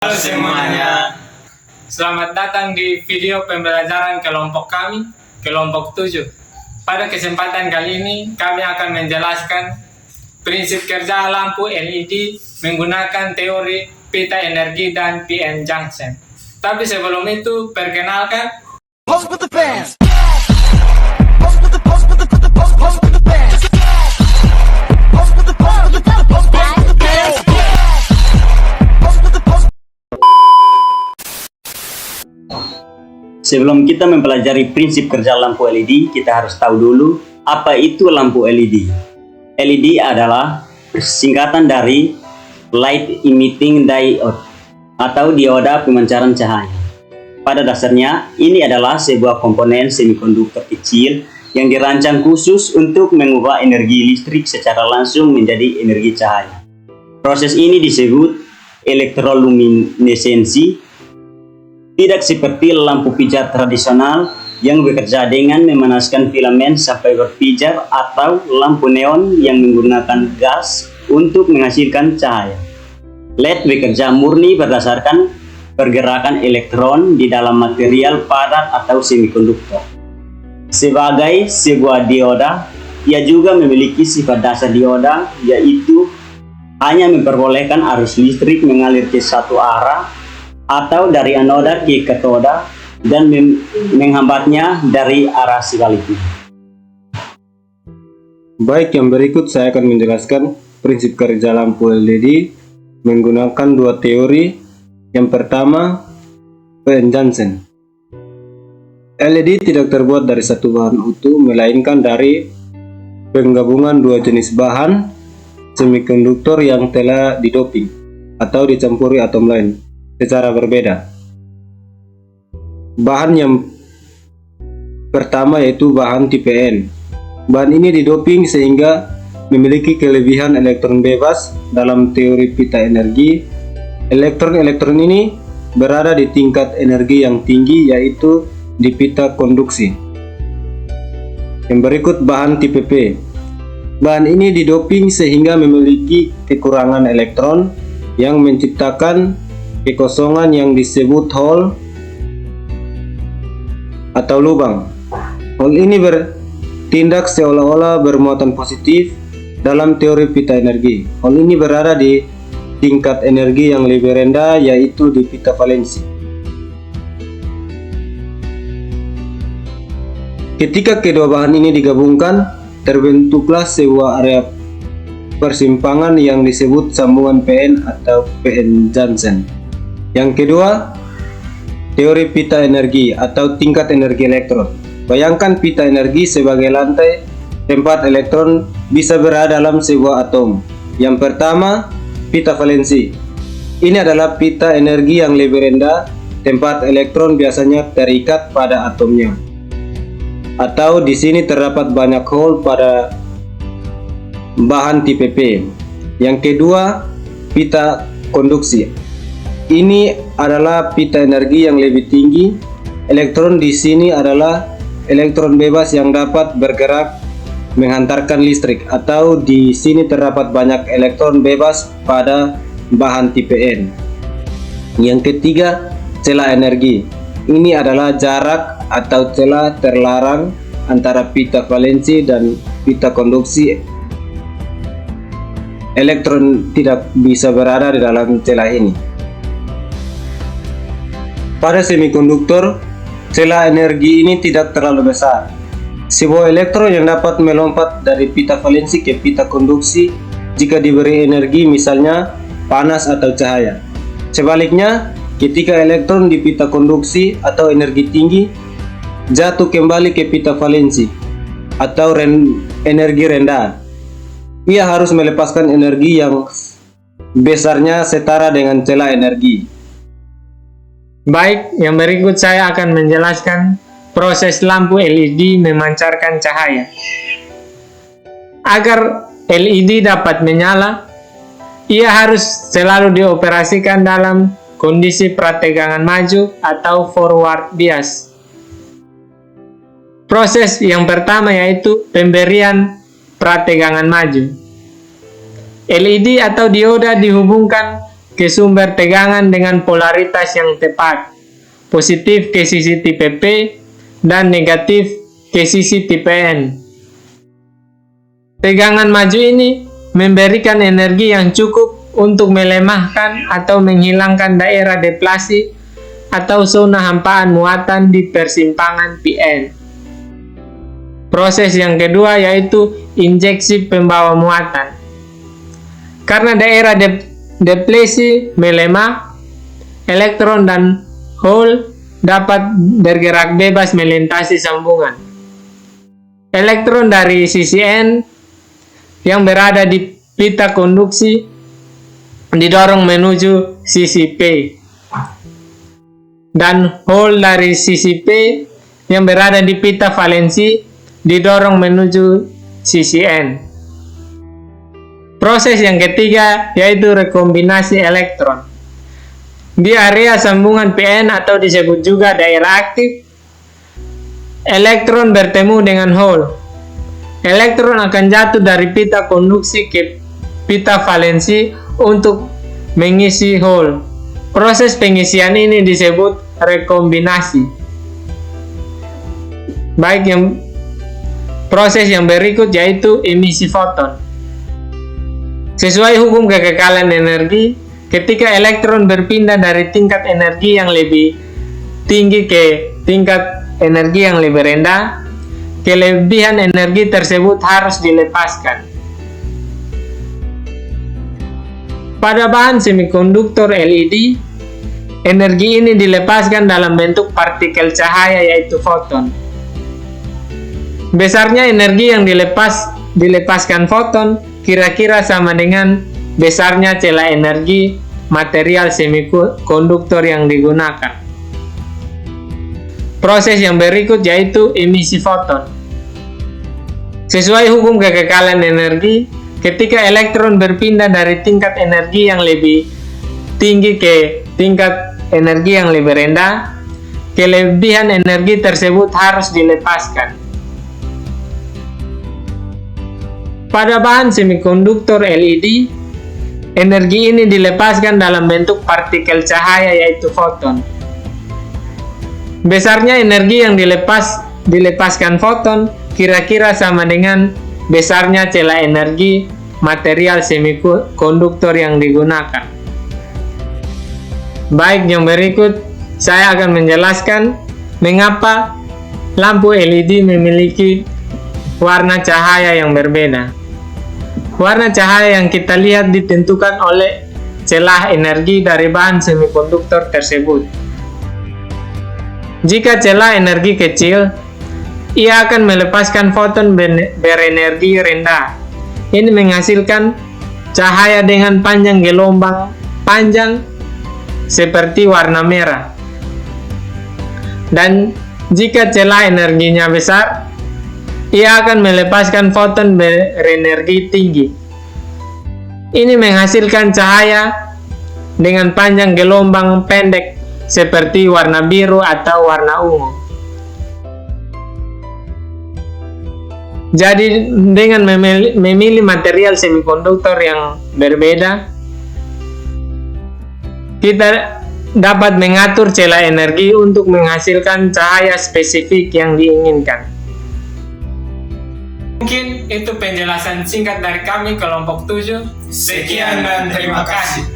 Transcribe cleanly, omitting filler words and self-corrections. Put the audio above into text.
Halo semuanya, selamat datang di video pembelajaran kelompok kami, kelompok 7. Pada kesempatan kali ini, kami akan menjelaskan prinsip kerja lampu LED menggunakan teori pita energi dan PN junction. Tapi sebelum itu, perkenalkan Pose with the fans. Sebelum kita mempelajari prinsip kerja lampu LED, kita harus tahu dulu apa itu lampu LED. LED adalah singkatan dari Light Emitting Diode atau dioda pemancaran cahaya. Pada dasarnya, ini adalah sebuah komponen semikonduktor kecil yang dirancang khusus untuk mengubah energi listrik secara langsung menjadi energi cahaya. Proses ini disebut elektroluminesensi. Tidak seperti lampu pijar tradisional yang bekerja dengan memanaskan filamen sampai berpijar atau lampu neon yang menggunakan gas untuk menghasilkan cahaya. LED bekerja murni berdasarkan pergerakan elektron di dalam material padat atau semikonduktor. Sebagai sebuah dioda, ia juga memiliki sifat dasar dioda, yaitu hanya memperbolehkan arus listrik mengalir ke satu arah atau dari anoda ke katoda dan menghambatnya dari arah sebaliknya. Baik, yang berikut saya akan menjelaskan prinsip kerja lampu LED menggunakan dua teori. Yang pertama, PN junction. LED tidak terbuat dari satu bahan utuh, melainkan dari penggabungan dua jenis bahan semikonduktor yang telah didoping atau dicampuri atom lain secara berbeda. Bahan yang pertama yaitu bahan tipe N. Bahan ini didoping sehingga memiliki kelebihan elektron bebas. Dalam teori pita energi, elektron-elektron ini berada di tingkat energi yang tinggi, yaitu di pita konduksi. Yang berikut bahan tipe P. Bahan ini didoping sehingga memiliki kekurangan elektron yang menciptakan kekosongan yang disebut hole atau lubang. Hole ini bertindak seolah-olah bermuatan positif dalam teori pita energi. Hole ini berada di tingkat energi yang lebih rendah, yaitu di pita valensi. Ketika kedua bahan ini digabungkan, terbentuklah sebuah area persimpangan yang disebut sambungan PN atau PN junction. Yang kedua, teori pita energi atau tingkat energi elektron. Bayangkan pita energi sebagai lantai tempat elektron bisa berada dalam sebuah atom. Yang pertama, pita valensi. Ini adalah pita energi yang lebih rendah, tempat elektron biasanya terikat pada atomnya. Atau di sini terdapat banyak hole pada bahan tipe P. Yang kedua, pita konduksi. Ini adalah pita energi yang lebih tinggi. Elektron di sini adalah elektron bebas yang dapat bergerak menghantarkan listrik, atau di sini terdapat banyak elektron bebas pada bahan tipe N. Yang ketiga, celah energi. Ini adalah jarak atau celah terlarang antara pita valensi dan pita konduksi. Elektron tidak bisa berada di dalam celah ini. Pada semikonduktor, celah energi ini tidak terlalu besar. Sebuah elektron yang dapat melompat dari pita valensi ke pita konduksi jika diberi energi, misalnya panas atau cahaya. Sebaliknya, ketika elektron di pita konduksi atau energi tinggi jatuh kembali ke pita valensi atau energi rendah, ia harus melepaskan energi yang besarnya setara dengan celah energi. baik, yang berikut saya akan menjelaskan proses lampu LED memancarkan cahaya. Agar LED dapat menyala, ia harus selalu dioperasikan dalam kondisi prategangan maju atau forward bias. Proses yang pertama yaitu pemberian prategangan maju. LED atau dioda dihubungkan ke sumber tegangan dengan polaritas yang tepat, positif ke sisi tipe P dan negatif ke sisi tipe N. Tegangan maju ini memberikan energi yang cukup untuk melemahkan atau menghilangkan daerah deflasi atau zona hampaan muatan di persimpangan PN. Proses yang kedua yaitu injeksi pembawa muatan. Karena daerah deflasi melemah, elektron dan hole dapat bergerak bebas melintasi sambungan. Elektron dari sisi N yang berada di pita konduksi didorong menuju sisi P, dan hole dari sisi P yang berada di pita valensi didorong menuju sisi N. Proses yang ketiga yaitu rekombinasi elektron. Di area sambungan PN atau disebut juga daerah aktif, elektron bertemu dengan hole. Elektron akan jatuh dari pita konduksi ke pita valensi untuk mengisi hole. Proses pengisian ini disebut rekombinasi. Proses yang berikut yaitu emisi foton. Sesuai hukum kekekalan energi, ketika elektron berpindah dari tingkat energi yang lebih tinggi ke tingkat energi yang lebih rendah, kelebihan energi tersebut harus dilepaskan. Pada bahan semikonduktor LED, energi ini dilepaskan dalam bentuk partikel cahaya yaitu foton. Besarnya energi yang dilepaskan foton kira-kira sama dengan besarnya celah energi material semikonduktor yang digunakan. Proses yang berikut yaitu emisi foton. Sesuai hukum kekekalan energi, ketika elektron berpindah dari tingkat energi yang lebih tinggi ke tingkat energi yang lebih rendah, kelebihan energi tersebut harus dilepaskan. Pada bahan semikonduktor LED, energi ini dilepaskan dalam bentuk partikel cahaya yaitu foton. Besarnya energi yang dilepaskan foton kira-kira sama dengan besarnya celah energi material semikonduktor yang digunakan. Baik, yang berikut saya akan menjelaskan mengapa lampu LED memiliki warna cahaya yang berbeda. Warna cahaya yang kita lihat ditentukan oleh celah energi dari bahan semikonduktor tersebut. Jika celah energi kecil, ia akan melepaskan foton berenergi rendah. Ini menghasilkan cahaya dengan panjang gelombang panjang seperti warna merah. Dan jika celah energinya besar, ia akan melepaskan foton berenergi tinggi. Ini menghasilkan cahaya dengan panjang gelombang pendek seperti warna biru atau warna ungu. Jadi dengan memilih material semikonduktor yang berbeda, kita dapat mengatur celah energi untuk menghasilkan cahaya spesifik yang diinginkan. Mungkin itu penjelasan singkat dari kami kelompok 7. Sekian dan terima kasih.